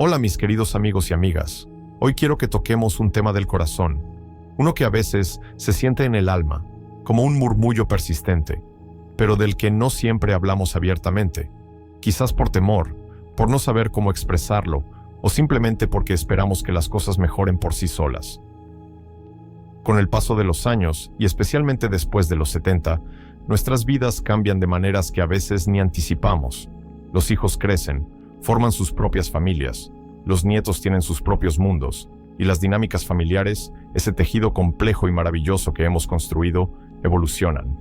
Hola mis queridos amigos y amigas, hoy quiero que toquemos un tema del corazón, uno que a veces se siente en el alma, como un murmullo persistente, pero del que no siempre hablamos abiertamente, quizás por temor, por no saber cómo expresarlo, o simplemente porque esperamos que las cosas mejoren por sí solas. Con el paso de los años, y especialmente después de los 70, nuestras vidas cambian de maneras que a veces ni anticipamos. Los hijos crecen, forman sus propias familias, los nietos tienen sus propios mundos, y las dinámicas familiares, ese tejido complejo y maravilloso que hemos construido, evolucionan.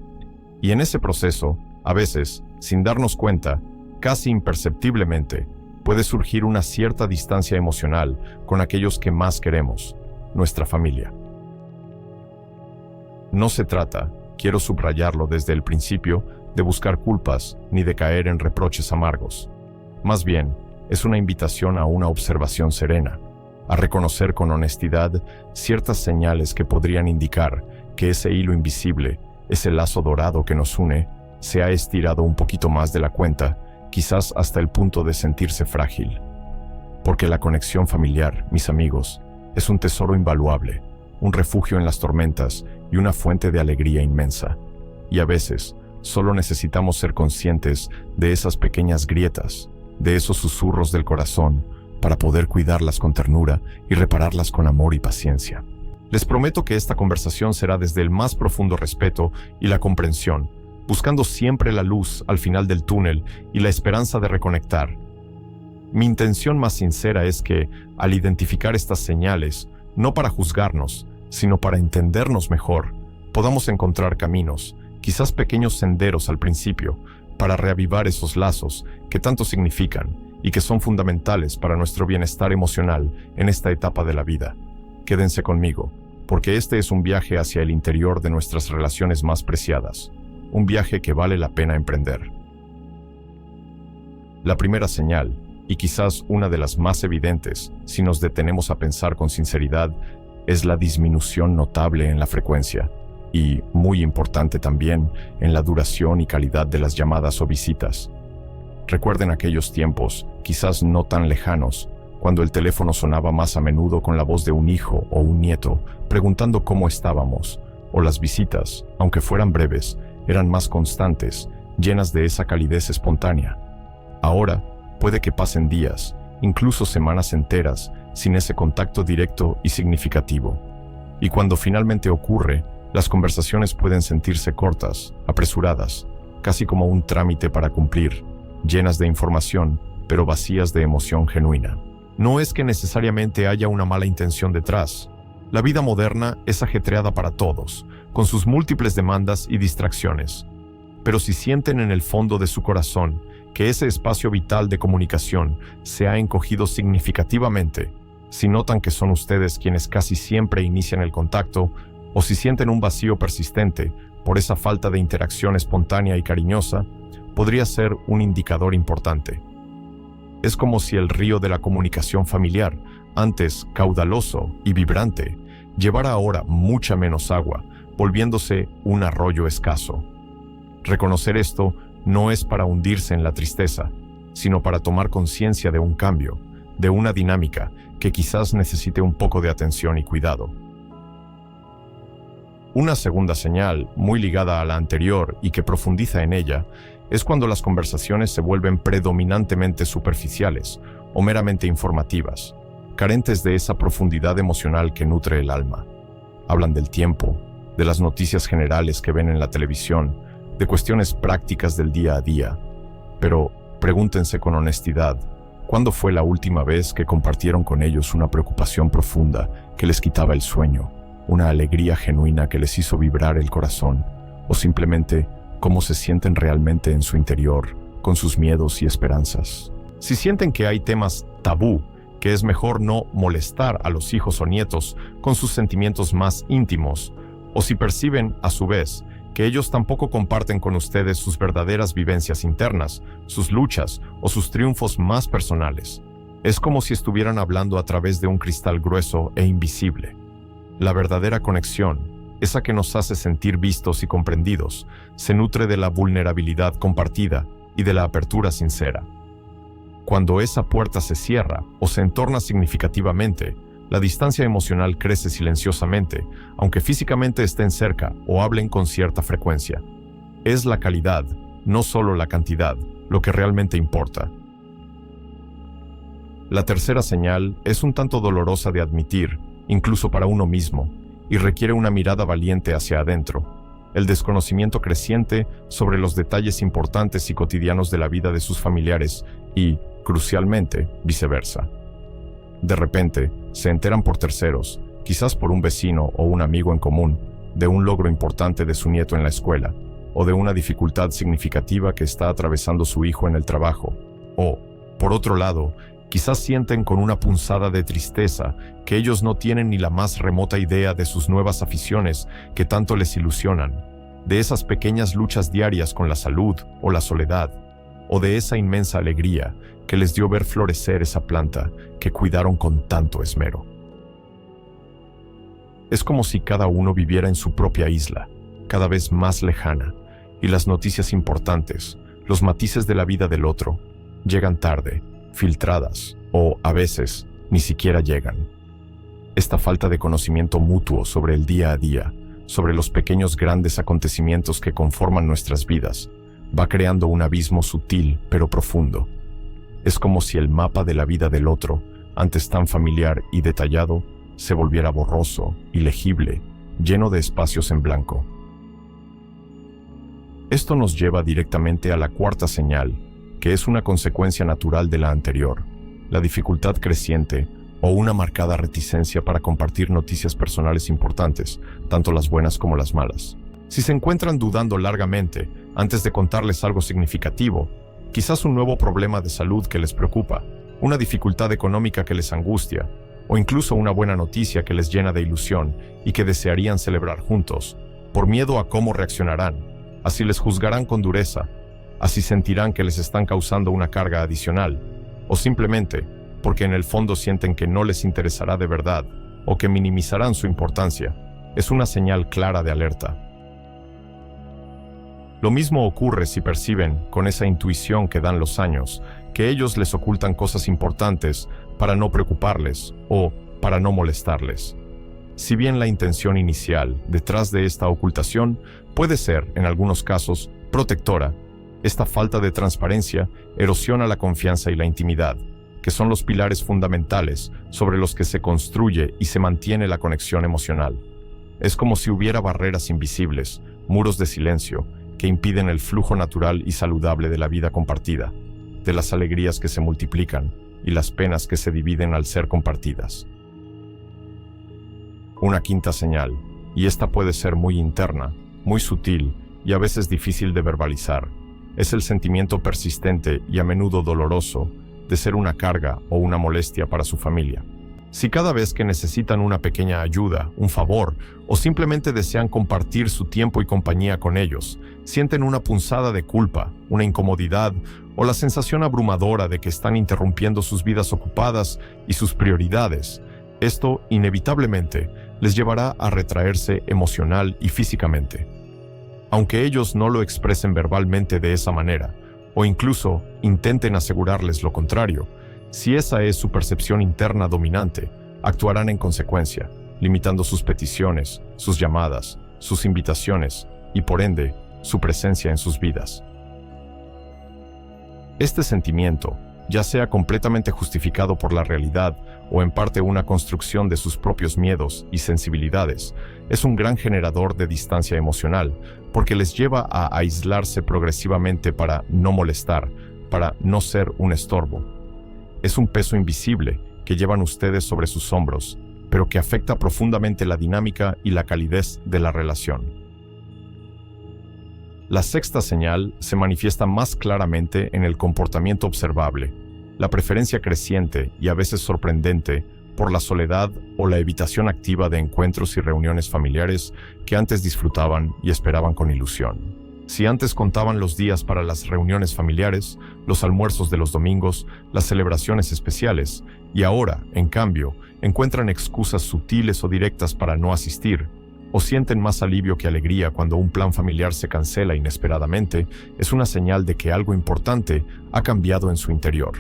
Y en ese proceso, a veces, sin darnos cuenta, casi imperceptiblemente, puede surgir una cierta distancia emocional con aquellos que más queremos, nuestra familia. No se trata, quiero subrayarlo desde el principio, de buscar culpas ni de caer en reproches amargos. Más bien, es una invitación a una observación serena, a reconocer con honestidad ciertas señales que podrían indicar que ese hilo invisible, ese lazo dorado que nos une, se ha estirado un poquito más de la cuenta, quizás hasta el punto de sentirse frágil. Porque la conexión familiar, mis amigos, es un tesoro invaluable, un refugio en las tormentas y una fuente de alegría inmensa. Y a veces, solo necesitamos ser conscientes de esas pequeñas grietas, de esos susurros del corazón, para poder cuidarlas con ternura y repararlas con amor y paciencia. Les prometo que esta conversación será desde el más profundo respeto y la comprensión, buscando siempre la luz al final del túnel y la esperanza de reconectar. Mi intención más sincera es que, al identificar estas señales, no para juzgarnos, sino para entendernos mejor, podamos encontrar caminos, quizás pequeños senderos al principio, para reavivar esos lazos que tanto significan y que son fundamentales para nuestro bienestar emocional en esta etapa de la vida. Quédense conmigo, porque este es un viaje hacia el interior de nuestras relaciones más preciadas, un viaje que vale la pena emprender. La primera señal, y quizás una de las más evidentes, si nos detenemos a pensar con sinceridad, es la disminución notable en la frecuencia, y, muy importante también, en la duración y calidad de las llamadas o visitas. Recuerden aquellos tiempos, quizás no tan lejanos, cuando el teléfono sonaba más a menudo con la voz de un hijo o un nieto, preguntando cómo estábamos, o las visitas, aunque fueran breves, eran más constantes, llenas de esa calidez espontánea. Ahora, puede que pasen días, incluso semanas enteras, sin ese contacto directo y significativo. Y cuando finalmente ocurre, las conversaciones pueden sentirse cortas, apresuradas, casi como un trámite para cumplir, llenas de información, pero vacías de emoción genuina. No es que necesariamente haya una mala intención detrás. La vida moderna es ajetreada para todos, con sus múltiples demandas y distracciones. Pero si sienten en el fondo de su corazón que ese espacio vital de comunicación se ha encogido significativamente, si notan que son ustedes quienes casi siempre inician el contacto, o si sienten un vacío persistente por esa falta de interacción espontánea y cariñosa, podría ser un indicador importante. Es como si el río de la comunicación familiar, antes caudaloso y vibrante, llevara ahora mucha menos agua, volviéndose un arroyo escaso. Reconocer esto no es para hundirse en la tristeza, sino para tomar conciencia de un cambio, de una dinámica que quizás necesite un poco de atención y cuidado. Una segunda señal, muy ligada a la anterior y que profundiza en ella, es cuando las conversaciones se vuelven predominantemente superficiales o meramente informativas, carentes de esa profundidad emocional que nutre el alma. Hablan del tiempo, de las noticias generales que ven en la televisión, de cuestiones prácticas del día a día. Pero pregúntense con honestidad, ¿cuándo fue la última vez que compartieron con ellos una preocupación profunda que les quitaba el sueño, una alegría genuina que les hizo vibrar el corazón, o simplemente cómo se sienten realmente en su interior, con sus miedos y esperanzas? Si sienten que hay temas tabú, que es mejor no molestar a los hijos o nietos con sus sentimientos más íntimos, o si perciben, a su vez, que ellos tampoco comparten con ustedes sus verdaderas vivencias internas, sus luchas o sus triunfos más personales. Es como si estuvieran hablando a través de un cristal grueso e invisible. La verdadera conexión, esa que nos hace sentir vistos y comprendidos, se nutre de la vulnerabilidad compartida y de la apertura sincera. Cuando esa puerta se cierra o se entorna significativamente, la distancia emocional crece silenciosamente, aunque físicamente estén cerca o hablen con cierta frecuencia. Es la calidad, no solo la cantidad, lo que realmente importa. La tercera señal es un tanto dolorosa de admitir, incluso para uno mismo, y requiere una mirada valiente hacia adentro. El desconocimiento creciente sobre los detalles importantes y cotidianos de la vida de sus familiares y, crucialmente, viceversa. De repente, se enteran por terceros, quizás por un vecino o un amigo en común, de un logro importante de su nieto en la escuela, o de una dificultad significativa que está atravesando su hijo en el trabajo. O, por otro lado, quizás sienten con una punzada de tristeza que ellos no tienen ni la más remota idea de sus nuevas aficiones que tanto les ilusionan, de esas pequeñas luchas diarias con la salud o la soledad, o de esa inmensa alegría que les dio ver florecer esa planta que cuidaron con tanto esmero. Es como si cada uno viviera en su propia isla, cada vez más lejana, y las noticias importantes, los matices de la vida del otro, llegan tarde, filtradas, o, a veces, ni siquiera llegan. Esta falta de conocimiento mutuo sobre el día a día, sobre los pequeños grandes acontecimientos que conforman nuestras vidas, va creando un abismo sutil pero profundo. Es como si el mapa de la vida del otro, antes tan familiar y detallado, se volviera borroso, ilegible, lleno de espacios en blanco. Esto nos lleva directamente a la cuarta señal, que es una consecuencia natural de la anterior, la dificultad creciente o una marcada reticencia para compartir noticias personales importantes, tanto las buenas como las malas. Si se encuentran dudando largamente antes de contarles algo significativo, quizás un nuevo problema de salud que les preocupa, una dificultad económica que les angustia, o incluso una buena noticia que les llena de ilusión y que desearían celebrar juntos, por miedo a cómo reaccionarán, así les juzgarán con dureza, así sentirán que les están causando una carga adicional, o simplemente porque en el fondo sienten que no les interesará de verdad o que minimizarán su importancia, es una señal clara de alerta. Lo mismo ocurre si perciben, con esa intuición que dan los años, que ellos les ocultan cosas importantes para no preocuparles o para no molestarles. Si bien la intención inicial detrás de esta ocultación puede ser, en algunos casos, protectora, esta falta de transparencia erosiona la confianza y la intimidad, que son los pilares fundamentales sobre los que se construye y se mantiene la conexión emocional. Es como si hubiera barreras invisibles, muros de silencio, que impiden el flujo natural y saludable de la vida compartida, de las alegrías que se multiplican y las penas que se dividen al ser compartidas. Una quinta señal, y esta puede ser muy interna, muy sutil y a veces difícil de verbalizar, es el sentimiento persistente y a menudo doloroso de ser una carga o una molestia para su familia. Si cada vez que necesitan una pequeña ayuda, un favor, o simplemente desean compartir su tiempo y compañía con ellos, sienten una punzada de culpa, una incomodidad o la sensación abrumadora de que están interrumpiendo sus vidas ocupadas y sus prioridades, esto inevitablemente les llevará a retraerse emocional y físicamente. Aunque ellos no lo expresen verbalmente de esa manera, o incluso intenten asegurarles lo contrario, si esa es su percepción interna dominante, actuarán en consecuencia, limitando sus peticiones, sus llamadas, sus invitaciones y, por ende, su presencia en sus vidas. Este sentimiento, ya sea completamente justificado por la realidad o en parte una construcción de sus propios miedos y sensibilidades, es un gran generador de distancia emocional, porque les lleva a aislarse progresivamente para no molestar, para no ser un estorbo. Es un peso invisible que llevan ustedes sobre sus hombros, pero que afecta profundamente la dinámica y la calidez de la relación. La sexta señal se manifiesta más claramente en el comportamiento observable, la preferencia creciente y a veces sorprendente por la soledad o la evitación activa de encuentros y reuniones familiares que antes disfrutaban y esperaban con ilusión. Si antes contaban los días para las reuniones familiares, los almuerzos de los domingos, las celebraciones especiales, y ahora, en cambio, encuentran excusas sutiles o directas para no asistir, o sienten más alivio que alegría cuando un plan familiar se cancela inesperadamente, es una señal de que algo importante ha cambiado en su interior.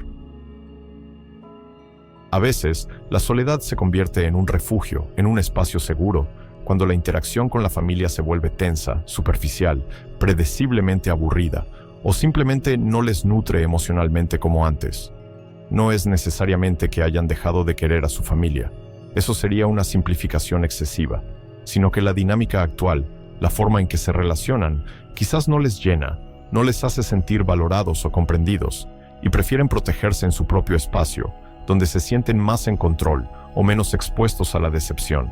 A veces, la soledad se convierte en un refugio, en un espacio seguro, cuando la interacción con la familia se vuelve tensa, superficial, predeciblemente aburrida, o simplemente no les nutre emocionalmente como antes. No es necesariamente que hayan dejado de querer a su familia, eso sería una simplificación excesiva, sino que la dinámica actual, la forma en que se relacionan, quizás no les llena, no les hace sentir valorados o comprendidos, y prefieren protegerse en su propio espacio, donde se sienten más en control o menos expuestos a la decepción.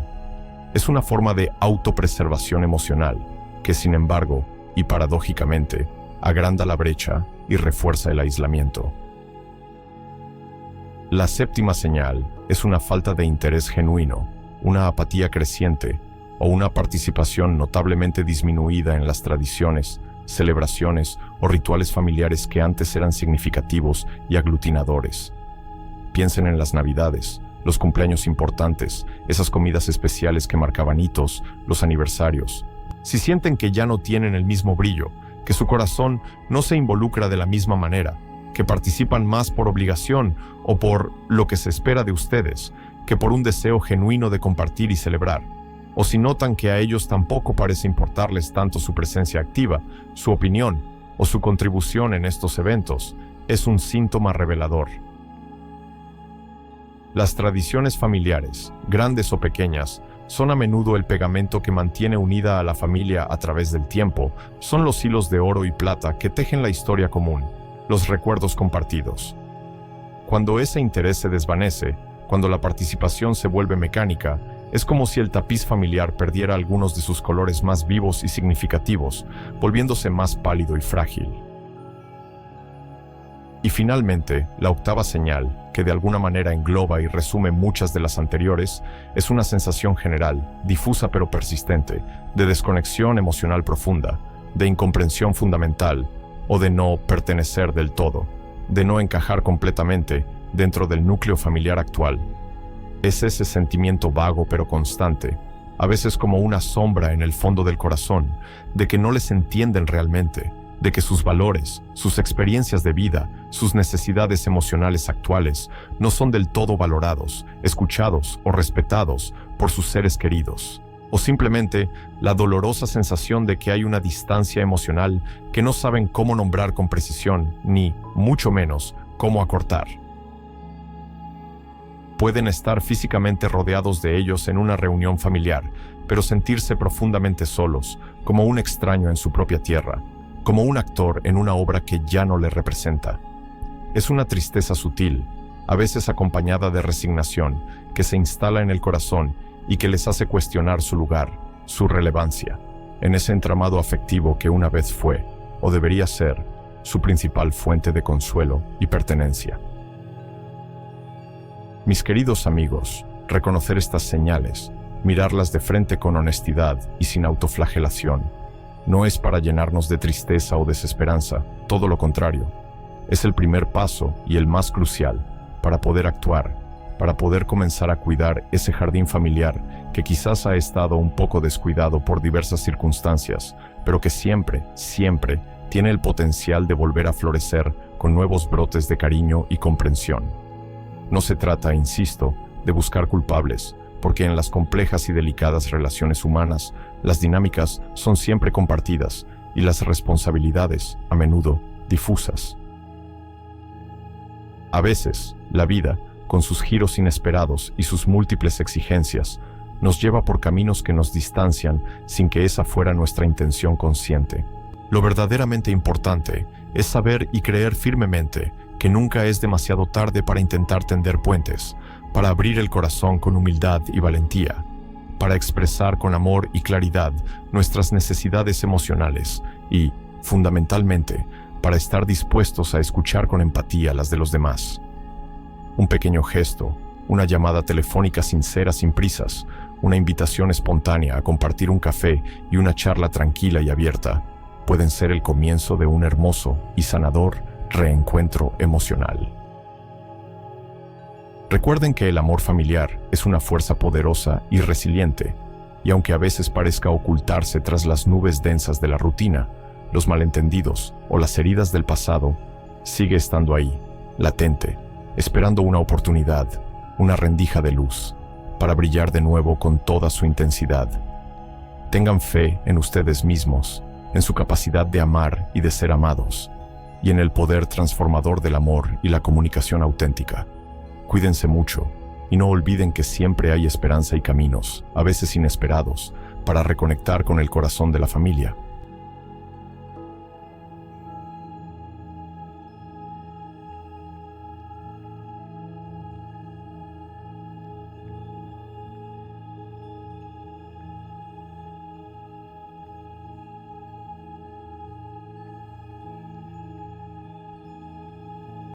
Es una forma de autopreservación emocional, que sin embargo, y paradójicamente, agranda la brecha y refuerza el aislamiento. La séptima señal es una falta de interés genuino, una apatía creciente o una participación notablemente disminuida en las tradiciones, celebraciones o rituales familiares que antes eran significativos y aglutinadores. Piensen en las Navidades, los cumpleaños importantes, esas comidas especiales que marcaban hitos, los aniversarios. Si sienten que ya no tienen el mismo brillo, que su corazón no se involucra de la misma manera, que participan más por obligación o por lo que se espera de ustedes, que por un deseo genuino de compartir y celebrar, o si notan que a ellos tampoco parece importarles tanto su presencia activa, su opinión o su contribución en estos eventos, es un síntoma revelador. Las tradiciones familiares, grandes o pequeñas, son a menudo el pegamento que mantiene unida a la familia a través del tiempo, son los hilos de oro y plata que tejen la historia común, los recuerdos compartidos. Cuando ese interés se desvanece, cuando la participación se vuelve mecánica, es como si el tapiz familiar perdiera algunos de sus colores más vivos y significativos, volviéndose más pálido y frágil. Y finalmente, la octava señal, que de alguna manera engloba y resume muchas de las anteriores, es una sensación general, difusa pero persistente, de desconexión emocional profunda, de incomprensión fundamental, o de no pertenecer del todo, de no encajar completamente dentro del núcleo familiar actual. Es ese sentimiento vago pero constante, a veces como una sombra en el fondo del corazón, de que no les entienden realmente, de que sus valores, sus experiencias de vida, sus necesidades emocionales actuales no son del todo valorados, escuchados o respetados por sus seres queridos. O simplemente la dolorosa sensación de que hay una distancia emocional que no saben cómo nombrar con precisión, ni, mucho menos, cómo acortar. Pueden estar físicamente rodeados de ellos en una reunión familiar, pero sentirse profundamente solos, como un extraño en su propia tierra, como un actor en una obra que ya no le representa. Es una tristeza sutil, a veces acompañada de resignación, que se instala en el corazón y que les hace cuestionar su lugar, su relevancia, en ese entramado afectivo que una vez fue, o debería ser, su principal fuente de consuelo y pertenencia. Mis queridos amigos, reconocer estas señales, mirarlas de frente con honestidad y sin autoflagelación, no es para llenarnos de tristeza o desesperanza, todo lo contrario. Es el primer paso y el más crucial para poder actuar, para poder comenzar a cuidar ese jardín familiar que quizás ha estado un poco descuidado por diversas circunstancias, pero que siempre, siempre tiene el potencial de volver a florecer con nuevos brotes de cariño y comprensión. No se trata, insisto, de buscar culpables, porque en las complejas y delicadas relaciones humanas, las dinámicas son siempre compartidas y las responsabilidades, a menudo, difusas. A veces, la vida, con sus giros inesperados y sus múltiples exigencias, nos lleva por caminos que nos distancian sin que esa fuera nuestra intención consciente. Lo verdaderamente importante es saber y creer firmemente que nunca es demasiado tarde para intentar tender puentes, para abrir el corazón con humildad y valentía, para expresar con amor y claridad nuestras necesidades emocionales y, fundamentalmente, para estar dispuestos a escuchar con empatía las de los demás. Un pequeño gesto, una llamada telefónica sincera sin prisas, una invitación espontánea a compartir un café y una charla tranquila y abierta, pueden ser el comienzo de un hermoso y sanador reencuentro emocional. Recuerden que el amor familiar es una fuerza poderosa y resiliente, y aunque a veces parezca ocultarse tras las nubes densas de la rutina, los malentendidos o las heridas del pasado, sigue estando ahí, latente, esperando una oportunidad, una rendija de luz, para brillar de nuevo con toda su intensidad. Tengan fe en ustedes mismos, en su capacidad de amar y de ser amados, y en el poder transformador del amor y la comunicación auténtica. Cuídense mucho, y no olviden que siempre hay esperanza y caminos, a veces inesperados, para reconectar con el corazón de la familia.